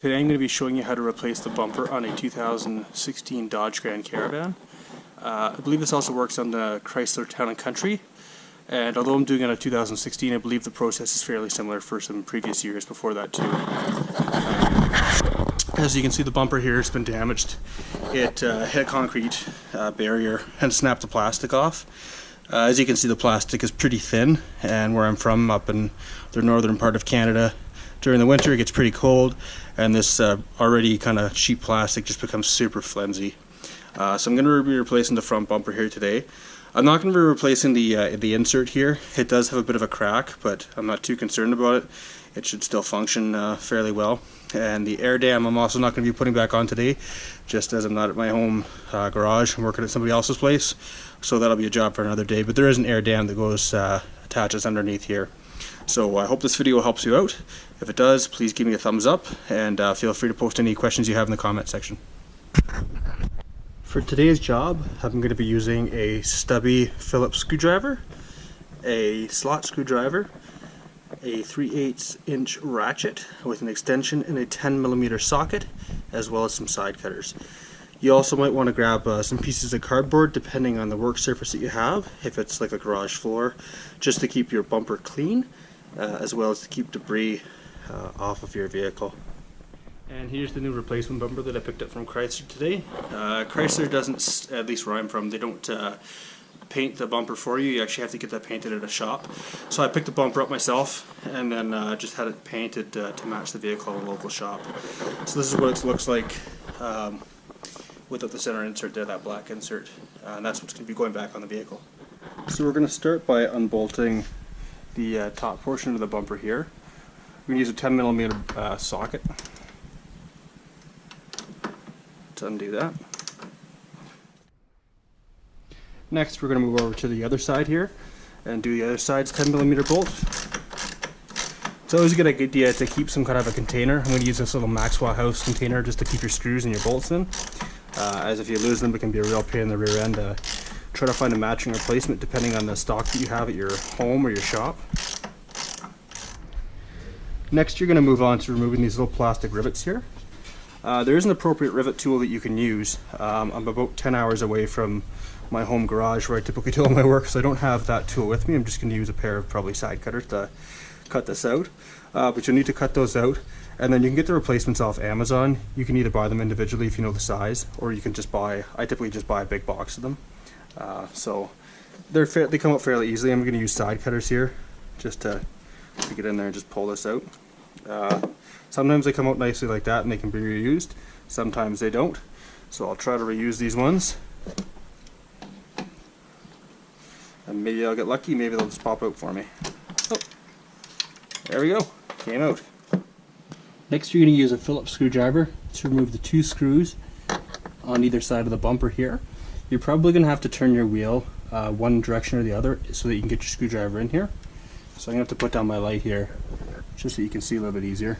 Today I'm going to be showing you how to replace the bumper on a 2016 Dodge Grand Caravan. I believe this also works on the Chrysler Town & Country, and although I'm doing it on a 2016, I believe the process is fairly similar for some previous years before that too. As you can see, the bumper here has been damaged. It hit a concrete barrier and snapped the plastic off. As you can see, the plastic is pretty thin, and where I'm from, up in the northern part of Canada, during the winter it gets pretty cold, and this already kind of cheap plastic just becomes super flimsy. So I'm going to be replacing the front bumper here today. I'm not going to be replacing the insert here. It does have a bit of a crack, but I'm not too concerned about it. It should still function fairly well. And the air dam I'm also not going to be putting back on today, just as I'm not at my home garage. I'm working at somebody else's place, so that'll be a job for another day. But there is an air dam that goes attaches underneath here. So I hope this video helps you out. If it does, please give me a thumbs up, and feel free to post any questions you have in the comment section. For today's job, I'm going to be using a stubby Phillips screwdriver, a slot screwdriver, a 3/8 inch ratchet with an extension and a 10mm socket, as well as some side cutters. You also might want to grab some pieces of cardboard depending on the work surface that you have, if it's like a garage floor, just to keep your bumper clean, as well as to keep debris off of your vehicle. And here's the new replacement bumper that I picked up from Chrysler today. Chrysler doesn't, at least where I'm from, they don't paint the bumper for you. You actually have to get that painted at a shop. So I picked the bumper up myself and then just had it painted to match the vehicle at a local shop. So this is what it looks like without the center insert there, that black insert. And that's what's going to be going back on the vehicle. So we're going to start by unbolting the top portion of the bumper here. We're going to use a 10mm socket to undo that. Next, we're going to move over to the other side here and do the other side's 10mm bolt. It's always a good idea to keep some kind of a container. I'm going to use this little Maxwell House container just to keep your screws and your bolts in, as if you lose them it can be a real pain in the rear end. Try to find a matching replacement depending on the stock that you have at your home or your shop. Next, you're going to move on to removing these little plastic rivets here. There is an appropriate rivet tool that you can use. I'm about 10 hours away from my home garage where I typically do all my work, so I don't have that tool with me. I'm just going to use a pair of probably side cutters to cut this out. But you'll need to cut those out, and then you can get the replacements off Amazon. You can either buy them individually if you know the size, or you can just buy, I typically just buy a big box of them. So they come out fairly easily. I'm going to use side cutters here just to get in there and just pull this out. Sometimes they come out nicely like that and they can be reused. Sometimes they don't. So I'll try to reuse these ones. And maybe I'll get lucky, maybe they'll just pop out for me. Oh, there we go, came out. Next, you're going to use a Phillips screwdriver to remove the two screws on either side of the bumper here. You're probably going to have to turn your wheel one direction or the other so that you can get your screwdriver in here. So I'm going to have to put down my light here just so you can see a little bit easier.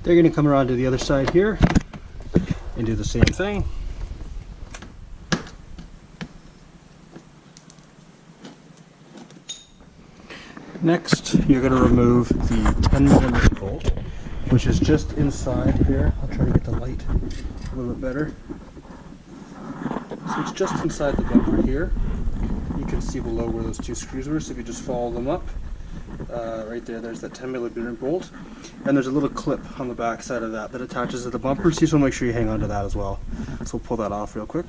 They're going to come around to the other side here and do the same thing. Next, you're going to remove the 10mm bolt, which is just inside here. I'll try to get the light a little bit better. So it's just inside the bumper here. You can see below where those two screws were, so if you just follow them up, right there, there's that 10mm bolt. And there's a little clip on the back side of that attaches to the bumper, so you just want to make sure you hang on to that as well. So we'll pull that off real quick.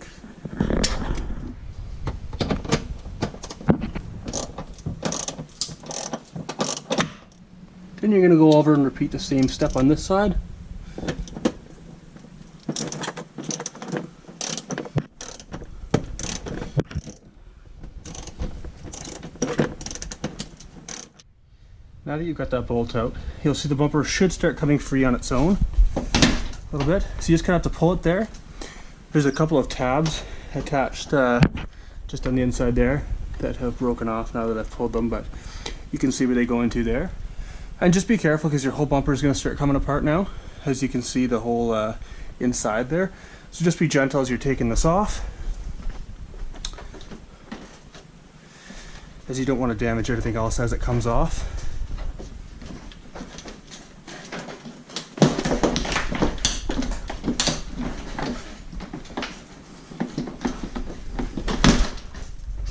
Then you're going to go over and repeat the same step on this side. Now that you've got that bolt out, you'll see the bumper should start coming free on its own a little bit. So you just kind of have to pull it there. There's a couple of tabs attached just on the inside there that have broken off now that I've pulled them, but you can see where they go into there. And just be careful because your whole bumper is going to start coming apart now. As you can see, the whole inside there. So just be gentle as you're taking this off. as you don't want to damage everything else as it comes off.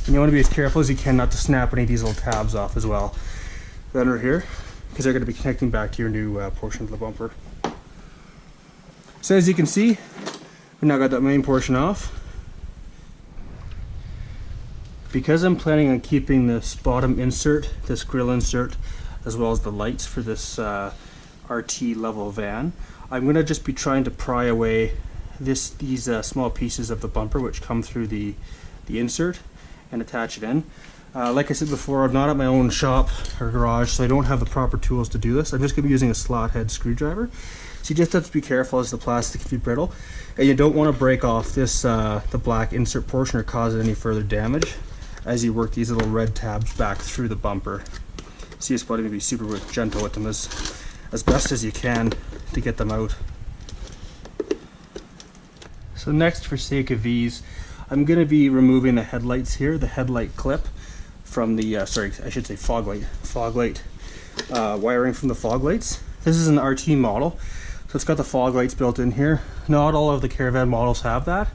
And you want to be as careful as you can not to snap any of these little tabs off as well that are here, because they're going to be connecting back to your new portion of the bumper. So as you can see, we now got that main portion off. Because I'm planning on keeping this bottom insert, this grill insert, as well as the lights for this RT level van, I'm going to just be trying to pry away these small pieces of the bumper which come through the insert and attach it in. Like I said before, I'm not at my own shop or garage, so I don't have the proper tools to do this. I'm just going to be using a slot head screwdriver. So you just have to be careful as the plastic can be brittle, and you don't want to break off this the black insert portion or cause any further damage as you work these little red tabs back through the bumper. So you just want to be super gentle with them as best as you can to get them out. So next, for sake of ease, I'm going to be removing the headlights here, the headlight clip from the, sorry, I should say fog light wiring from the fog lights. This is an RT model, so it's got the fog lights built in here. Not all of the Caravan models have that.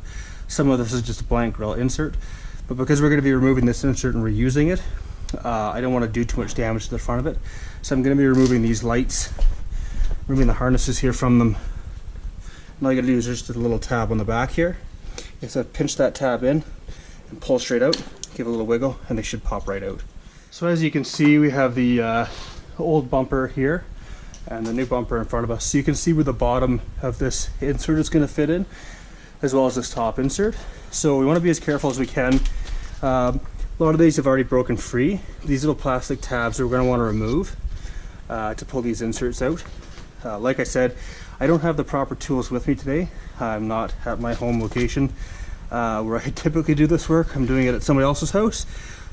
Some of this is just a blank grill insert. But because we're going to be removing this insert and reusing it, I don't want to do too much damage to the front of it. So I'm going to be removing these lights, removing the harnesses here from them. And all you got to do is just a little tab on the back here. You have to pinch that tab in and pull straight out, give it a little wiggle, and they should pop right out. So as you can see, we have the old bumper here and the new bumper in front of us. So you can see where the bottom of this insert is going to fit in, as well as this top insert. So we want to be as careful as we can. A lot of these have already broken free. These little plastic tabs we're going to want to remove to pull these inserts out. Like I said, I don't have the proper tools with me today. I'm not at my home location where I typically do this work. I'm doing it at somebody else's house.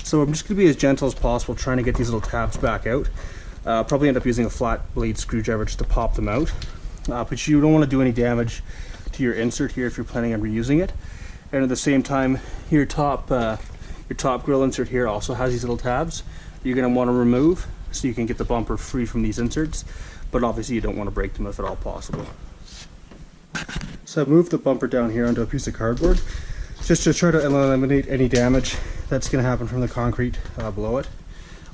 So I'm just going to be as gentle as possible trying to get these little tabs back out. Probably end up using a flat blade screwdriver just to pop them out. But you don't want to do any damage to your insert here if you're planning on reusing it. And at the same time, your top grill insert here also has these little tabs you're going to want to remove so you can get the bumper free from these inserts, but obviously you don't want to break them if at all possible. So I moved the bumper down here onto a piece of cardboard just to try to eliminate any damage that's going to happen from the concrete below it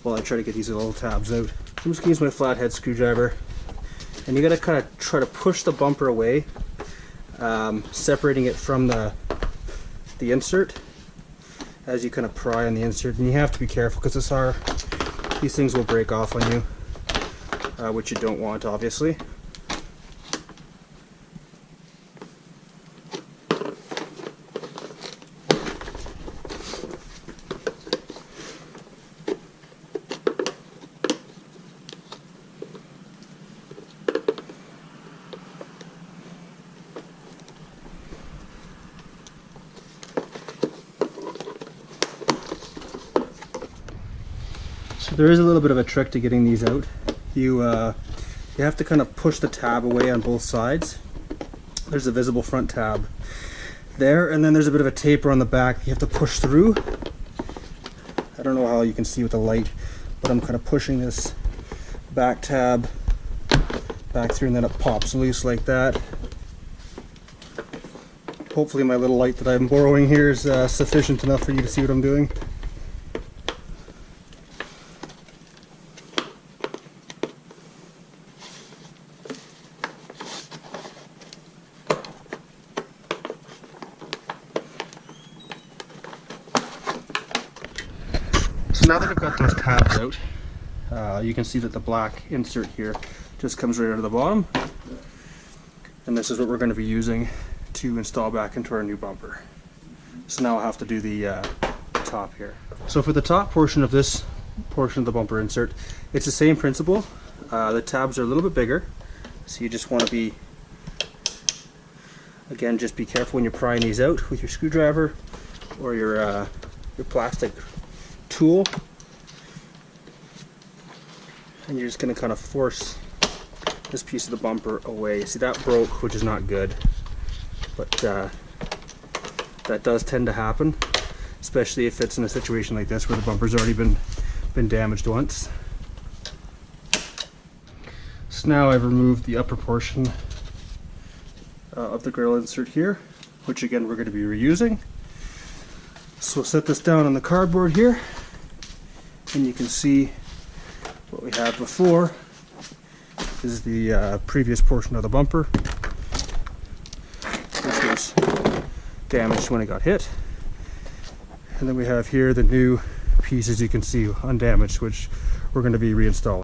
while I try to get these little tabs out. So I'm just going to use my flathead screwdriver, and you got to kind of try to push the bumper away, separating it from the insert as you kind of pry on the insert. And you have to be careful because these things will break off on you, which you don't want, obviously. So there is a little bit of a trick to getting these out. You have to kind of push the tab away on both sides. There's a visible front tab there, and then there's a bit of a taper on the back you have to push through. I don't know how you can see with the light, but I'm kind of pushing this back tab back through, and then it pops loose like that. Hopefully my little light that I'm borrowing here is sufficient enough for you to see what I'm doing. So now that I've got those tabs out, you can see that the black insert here just comes right out of the bottom, and this is what we're going to be using to install back into our new bumper. So now I'll have to do the top here. So for the top portion of this portion of the bumper insert, it's the same principle. The tabs are a little bit bigger, so you just want to be, again, just be careful when you're prying these out with your screwdriver or your plastic tool, and you're just going to kind of force this piece of the bumper away. See, that broke, which is not good, but that does tend to happen, especially if it's in a situation like this where the bumper's already been been damaged once. So now I've removed the upper portion of the grill insert here, which again we're going to be reusing. So we'll set this down on the cardboard here, and you can see what we had before is the previous portion of the bumper, which was damaged when it got hit. And then we have here the new pieces you can see undamaged, which we're going to be reinstalling.